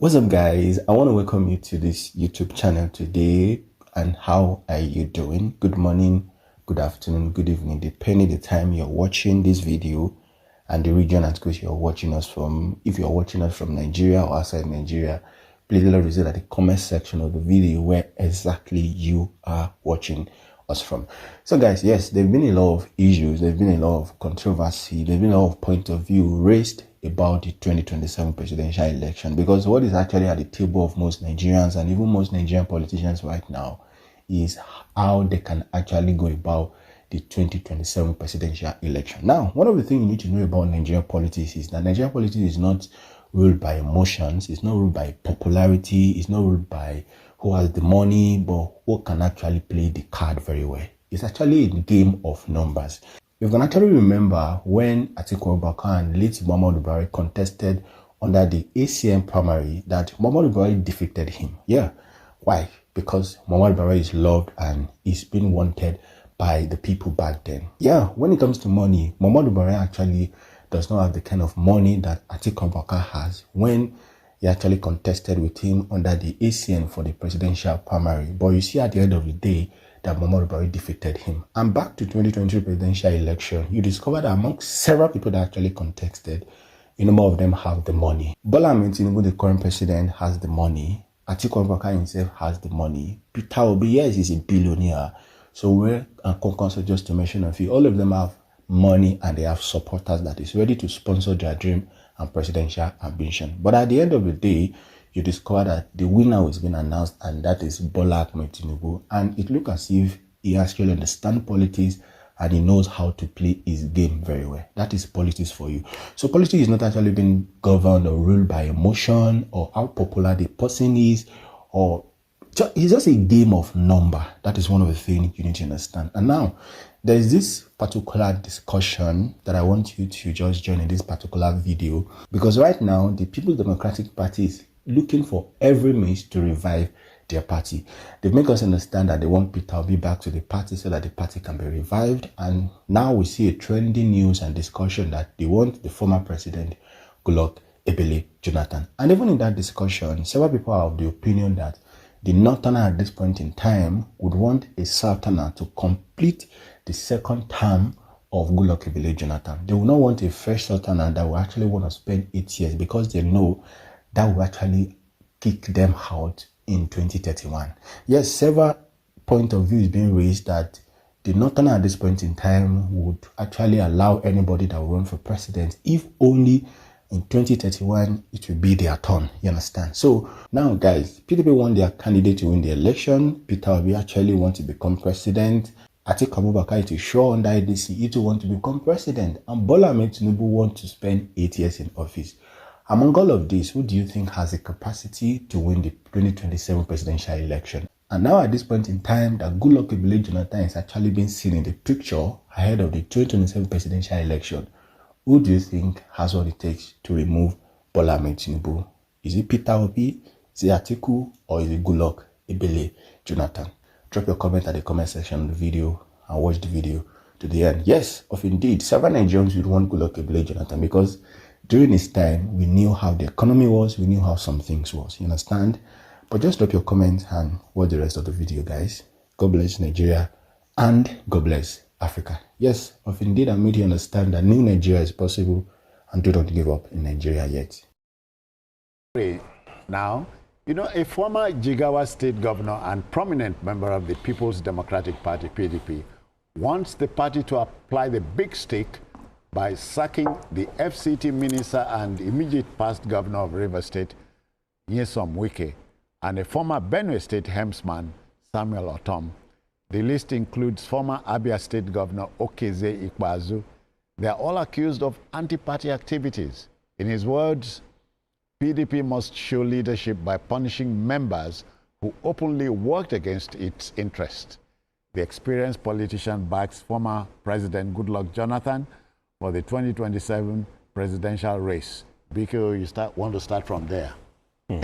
What's up, guys? I want to welcome you to this YouTube channel today. And how are you doing? Good morning, good afternoon, good evening, depending the time you're watching this video and the region at which you're watching us from. If you're watching us from Nigeria or outside Nigeria, please let us visit at the comment section of the video where exactly you are watching us from. So guys, yes, there have been a lot of issues, there have been a lot of controversy, there have been a lot of point of view raised about the 2027 presidential election, because what is actually at the table of most Nigerians and even most Nigerian politicians right now is how they can actually go about the 2027 presidential election. Now, one of the things you need to know about Nigerian politics is that Nigerian politics is not ruled by emotions, it's not ruled by popularity, it's not ruled by who has the money, but who can actually play the card very well. It's actually a game of numbers. You can actually remember when Atiku Abubakar and late Muhammadu Buhari contested under the ACN primary that Muhammadu Buhari defeated him. Yeah. Why? Because Muhammadu Buhari is loved and is being wanted by the people back then. Yeah, when it comes to money, Muhammadu Buhari actually does not have the kind of money that Atiku Abubakar has when he actually contested with him under the ACN for the presidential primary. But you see at the end of the day that Muhammadu Buhari defeated him. And back to 2023 presidential election, you discover that among several people that actually contested, a number of them have the money. Bola Ahmed Tinubu, the current president, has the money. Atiku Abubakar himself has the money. Peter Obi, yes, he's a billionaire. So we're and just to mention a few, all of them have money and they have supporters that is ready to sponsor their dream and presidential ambition. But at the end of the day, you discover that the winner has been announced, and that is Bola Ahmed Tinubu. And it looks as if he actually understands politics and he knows how to play his game very well. That is politics for you. So politics is not actually being governed or ruled by emotion or how popular the person is, or it's just a game of number. That is one of the things you need to understand. And now, there is this particular discussion that I want you to just join in this particular video, because right now, the People's Democratic Party is looking for every means to revive their party. They make us understand that they want Peter Obi back to the party so that the party can be revived. And now we see a trending news and discussion that they want the former president, Goodluck Ebele Jonathan. And even in that discussion, several people are of the opinion that the Northerner at this point in time would want a Southerner to complete the second term of Goodluck Ebele Jonathan. They will not want a fresh Southerner that will actually want to spend 8 years, because they know that will actually kick them out in 2031. Yes, several point of view is being raised that the Northerner at this point in time would actually allow anybody that will run for president, if only in 2031 it will be their turn. You understand? So now, guys, PDP want their candidate to win the election. Peter Obi actually want to become president. Atiku Abubakar is sure under ADC he too want to become president, and Bola Ahmed Tinubu want to spend 8 years in office. Among all of this, who do you think has the capacity to win the 2027 presidential election? And now at this point in time, that Goodluck Ebele Jonathan is actually being seen in the picture ahead of the 2027 presidential election. Who do you think has what it takes to remove Bola Ahmed Tinubu? Is it Peter Obi, is it Atiku, or is it Goodluck Ebele Jonathan? Drop your comment at the comment section of the video and watch the video to the end. Yes, of indeed, several Nigerians would want Goodluck Ebele Jonathan, because during his time, we knew how the economy was, we knew how some things was, you understand? But just drop your comments and watch the rest of the video, guys. God bless Nigeria and God bless Africa. Yes, of indeed, I made you understand that new Nigeria is possible, and do not give up in Nigeria yet. Now, you know, a former Jigawa state governor and prominent member of the People's Democratic Party, PDP, wants the party to apply the big stick by sacking the FCT minister and immediate past governor of Rivers State, Nyesom Wike, and a former Benue State hemsman, Samuel Otom. The list includes former Abia State Governor Okeze Ikpeazu. They are all accused of anti-party activities. In his words, PDP must show leadership by punishing members who openly worked against its interest. The experienced politician backs former President Goodluck Jonathan for the 2027 presidential race. Biko, you want to start from there.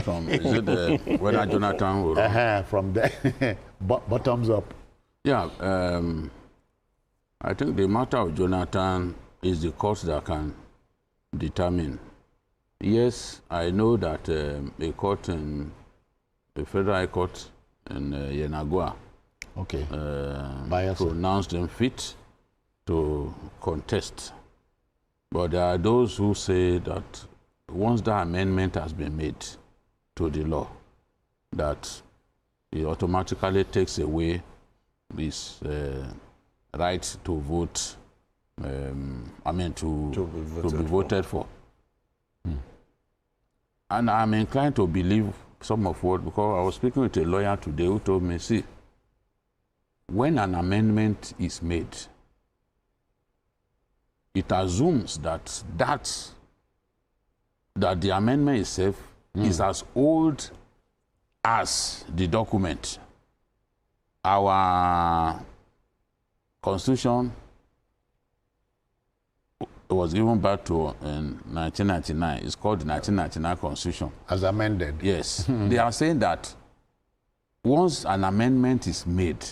From, is it whether Jonathan will... From there. Bottoms up. Yeah, I think the matter of Jonathan is the course that can determine Yes, I know that a court in the Federal High Court in Yenagua Okay. pronounced him fit to contest. But there are those who say that once the amendment has been made to the law, that it automatically takes away his right to vote, to be voted for. And I'm inclined to believe some of what, because I was speaking with a lawyer today who told me, see, when an amendment is made, it assumes that the amendment itself is as old as the document. Our Constitution was given back to in 1999. It's called the 1999 Constitution. As amended. Yes. They are saying that once an amendment is made,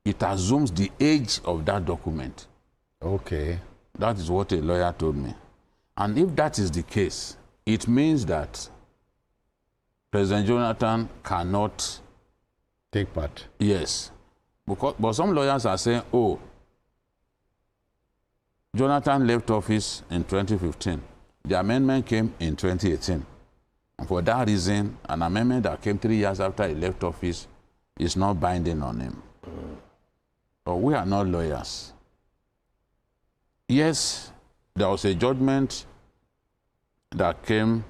it assumes the age of that document. Okay. That is what a lawyer told me. And if that is the case, it means that President Jonathan cannot take part. Yes. But some lawyers are saying, oh, Jonathan left office in 2015. The amendment came in 2018. And for that reason, an amendment that came 3 years after he left office is not binding on him. But we are not lawyers. Yes, there was a judgment that came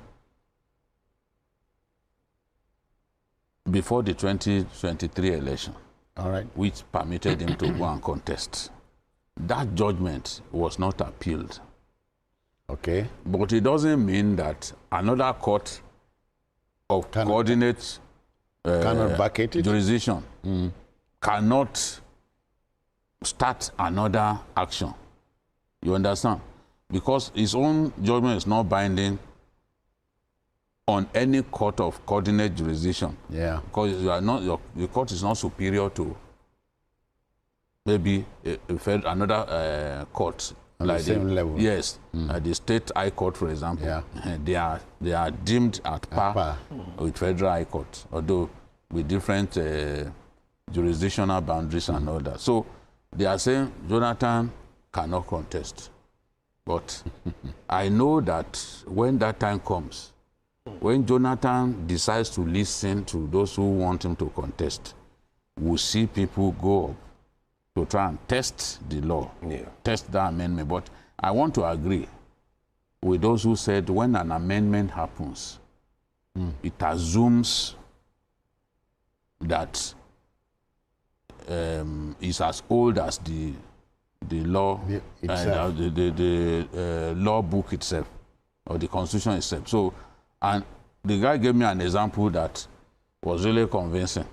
before the 2023 election. All right. Which permitted him to go and contest. That judgment was not appealed. Okay. But it doesn't mean that another court of coordinate cannot vacate it? jurisdiction cannot start another action. You understand? Because his own judgment is not binding on any court of coordinate jurisdiction. Yeah. Because you are not, the court is not superior to maybe another court. On like the same level. Yes. The state high court, for example. Yeah. They are deemed at par with federal high court, although with different jurisdictional boundaries and all that. So they are saying Jonathan cannot contest. But I know that when that time comes, when Jonathan decides to listen to those who want him to contest, we'll see people go up to try and test the law, test the amendment. But I want to agree with those who said when an amendment happens, it assumes that it's as old as the law, the law book itself, or the Constitution itself. So, and the guy gave me an example that was really convincing.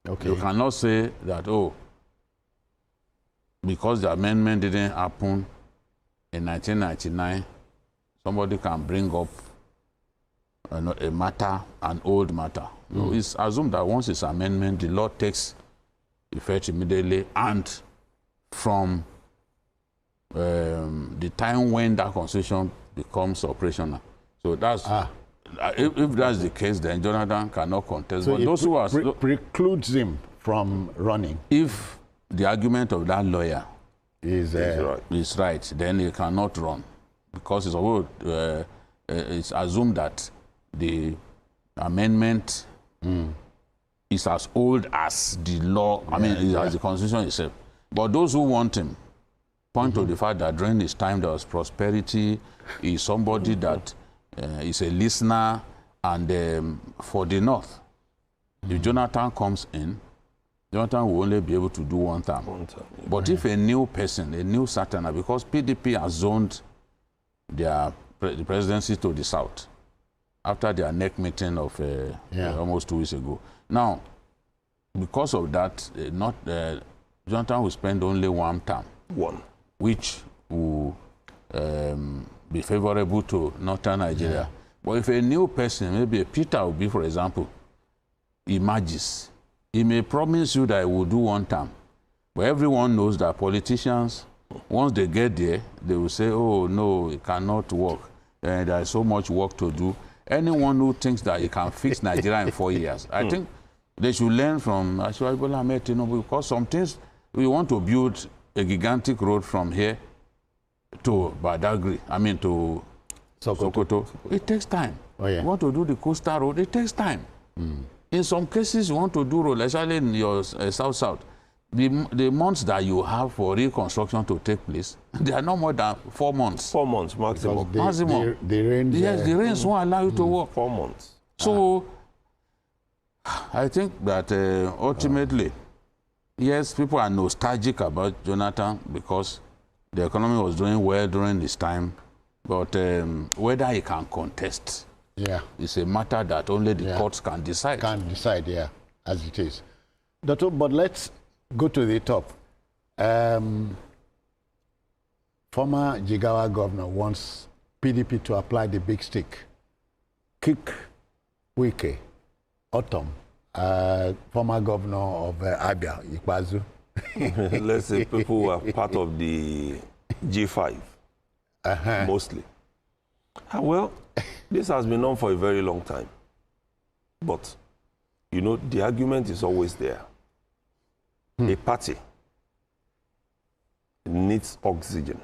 Okay. You cannot say that, oh, because the amendment didn't happen in 1999, somebody can bring up a matter, an old matter. So it's assumed that once it's amendment, the law takes effect immediately, and from the time when that constitution becomes operational. So that's if that's the case, then Jonathan cannot contest. So but those who are precludes him from running. If the argument of that lawyer is right, then he cannot run, because it's assumed that the amendment is as old as the law. I mean, as the Constitution itself. But those who want him point to the fact that during his time there was prosperity. He's somebody that is a listener, and for the North, if Jonathan comes in, Jonathan will only be able to do one term. But if a new person, a new Satana, because PDP has zoned the presidency to the South after their NEC meeting of almost 2 weeks ago. Now, because of that, Jonathan will spend only one term. Which will be favorable to Northern Nigeria. But if a new person, maybe a Peter Obi, for example, emerges, he may promise you that he will do one term. But everyone knows that politicians, once they get there, they will say, oh, no, it cannot work. there is so much work to do. Anyone who thinks that he can fix Nigeria in 4 years, I think they should learn from Asiwaju Bola Ahmed Tinubu, because some things, we want to build a gigantic road from here to Badagry, to Sokoto. It takes time. Oh, yeah. You want to do the coastal road, it takes time. In some cases, you want to do road, especially in your south-south. The months that you have for reconstruction to take place, they are no more than 4 months. 4 months maximum. Maximum. The rains, Yes, the rains won't allow you to work. 4 months. So, I think that ultimately, yes, people are nostalgic about Jonathan because the economy was doing well during this time, but whether he can contest is a matter that only the courts can decide. Can decide, as it is. Doctor, but let's go to the top. Former Jigawa governor wants PDP to apply the big stick. Kick Wike, Autumn, former governor of Abia, Ikpazu. Let's say people who are part of the G5, mostly. Well, this has been known for a very long time. But, the argument is always there. A party needs oxygen,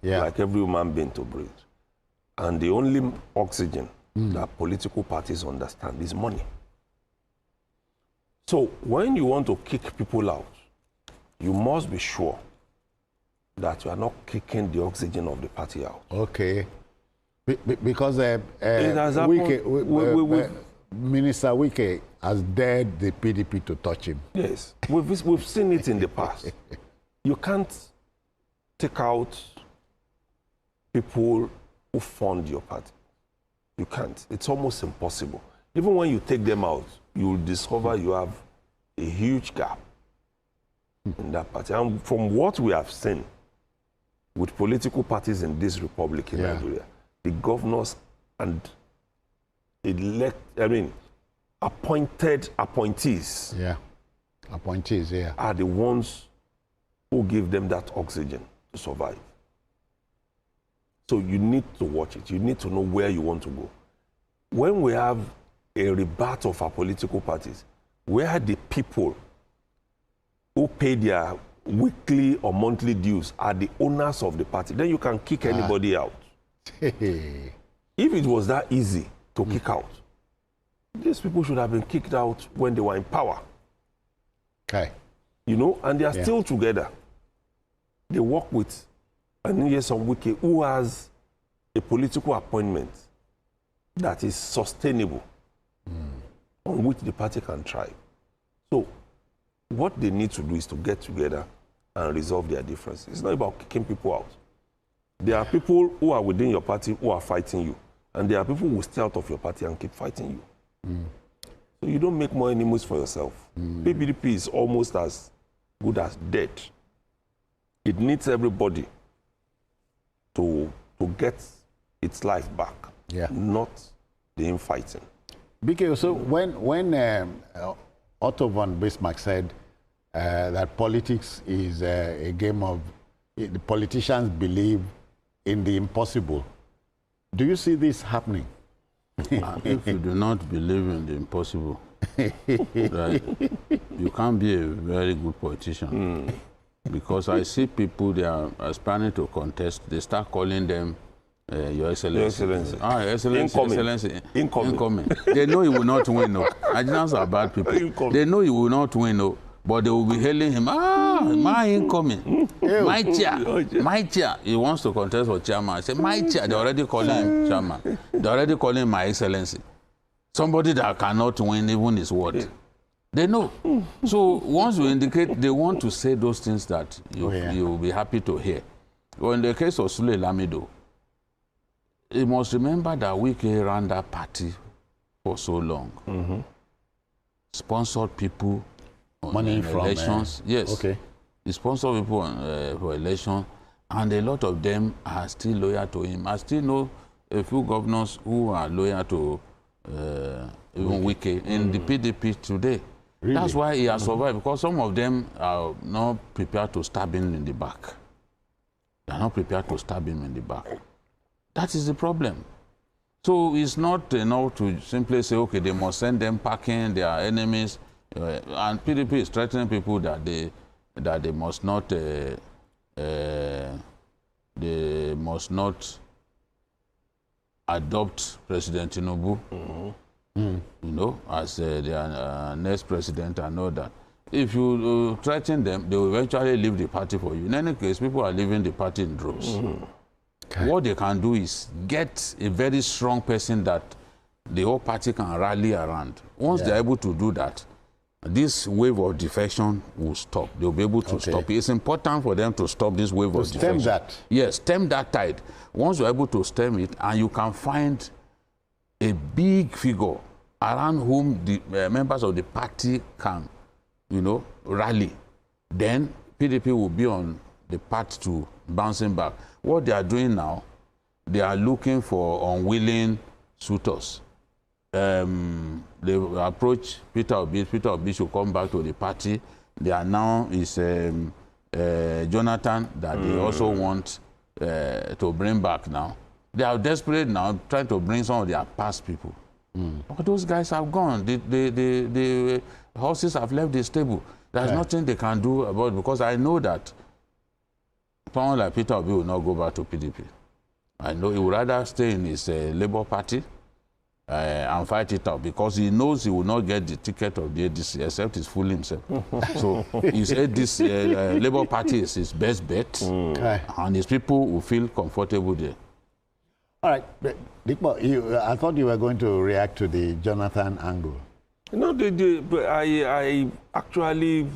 like every human being to breathe. And the only oxygen that political parties understand is money. So when you want to kick people out, you must be sure that you are not kicking the oxygen of the party out. Okay. Because it has happened. Minister Wike has dared the PDP to touch him. Yes, we've seen it in the past. You can't take out people who fund your party. You can't. It's almost impossible. Even when you take them out, you will discover you have a huge gap in that party. And from what we have seen with political parties in this republic in Nigeria, the governors and appointed appointees are the ones who give them that oxygen to survive. So you need to watch it. You need to know where you want to go. When we have a rebirth of our political parties, where are the people who pay their weekly or monthly dues are the owners of the party? Then you can kick anybody out. If it was that easy to kick out, these people should have been kicked out when they were in power. Okay. And they are still together. They work with Nyesom Wike, who has a political appointment that is sustainable, on which the party can thrive. So what they need to do is to get together and resolve their differences. It's not about kicking people out. There are people who are within your party who are fighting you, and there are people who will stay out of your party and keep fighting you. So you don't make more enemies for yourself. PDP is almost as good as dead. It needs everybody to get its life back, not the infighting. BK, so when Otto von Bismarck said that politics is a game of, the politicians believe in the impossible, do you see this happening? If you do not believe in the impossible, right, you can't be a very good politician. Because I see people, they are aspiring to contest, they start calling them Your Excellency. Your Excellency. Excellency. Incoming. Excellency. Incoming. They know he will not win, no. Nigerians are bad people. Incoming. They know he will not win, no. But they will be hailing him, my incoming, my chair. He wants to contest for chairman. I say, my chair. They already calling him chairman. They already calling him my excellency. Somebody that cannot win even his word. They know. So once you indicate, they want to say those things that you will be happy to hear. Well, in the case of Sule Lamido, you must remember that Wike ran that party for so long. Sponsored people money from elections. Yes. Okay. He sponsored people for elections, and a lot of them are still loyal to him. I still know a few governors who are loyal to even Wike in the PDP today. Really? That's why he has survived, because some of them are not prepared to stab him in the back. They are not prepared to stab him in the back. That is the problem. So it's not enough to simply say, okay, they must send them packing, they are enemies. And PDP is threatening people that they must not adopt President Tinubu, you know, as their next president and all that. If you threaten them, they will eventually leave the party for you. In any case, people are leaving the party in droves. Okay. What they can do is get a very strong person that the whole party can rally around. Once they're able to do that, this wave of defection will stop. They'll be able to stop it. It's important for them to stop this wave of defection. Stem that. Yes, stem that tide. Once you're able to stem it, and you can find a big figure around whom the members of the party can, you know, rally, then PDP will be on the path to bouncing back. What they are doing now, they are looking for unwilling suitors. They approach Peter Obi. Peter Obi should come back to the party. They are now is Jonathan that they also want to bring back now. They are desperate now, trying to bring some of their past people. But those guys have gone. The horses have left the stable. There's nothing they can do about it, because I know that someone like Peter Obi will not go back to PDP. I know he would rather stay in his Labour Party and fight it out, because he knows he will not get the ticket of the ADC except he's fooling himself. So he said this Labour Party is his best bet, and his people will feel comfortable there. All right, Dikbo, I thought you were going to react to the Jonathan angle. No, I actually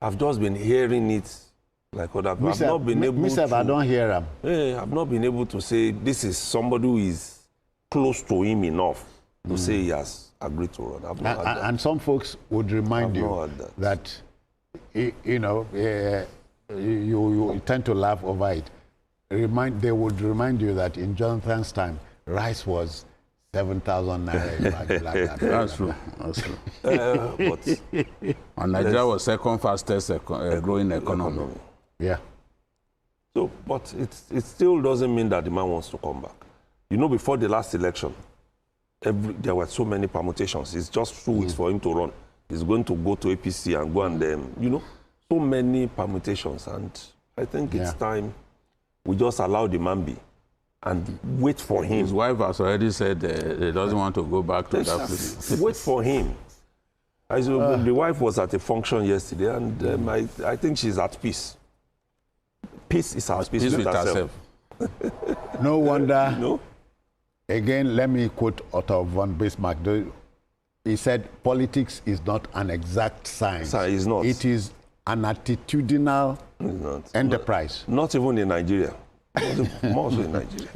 have just been hearing it like other people. I've not been able to. I don't hear him. I've not been able to say this is somebody who is close to him enough to say he has agreed to run. I've not heard that. And some folks would remind you that, you know, you tend to laugh over it. They would remind you that in Jonathan's time, rice was 7,000 naira. That's true. That's true. And Nigeria was second fastest growing economy. Yeah. So, but it still doesn't mean that the man wants to come back. You know, before the last election, there were so many permutations. It's just 2 weeks for him to run. He's going to go to APC and go and, you know, so many permutations. And I think it's time we just allow the man be and wait for him. His wife has already said he doesn't want to go back to that place. Wait for him. The wife was at a function yesterday, and I think she's at peace. Peace is at peace with herself. No wonder. No? Again, let me quote Otto von Bismarck. He said, politics is not an exact science. It's not. It is an attitudinal enterprise. Not even in Nigeria. More so in Nigeria.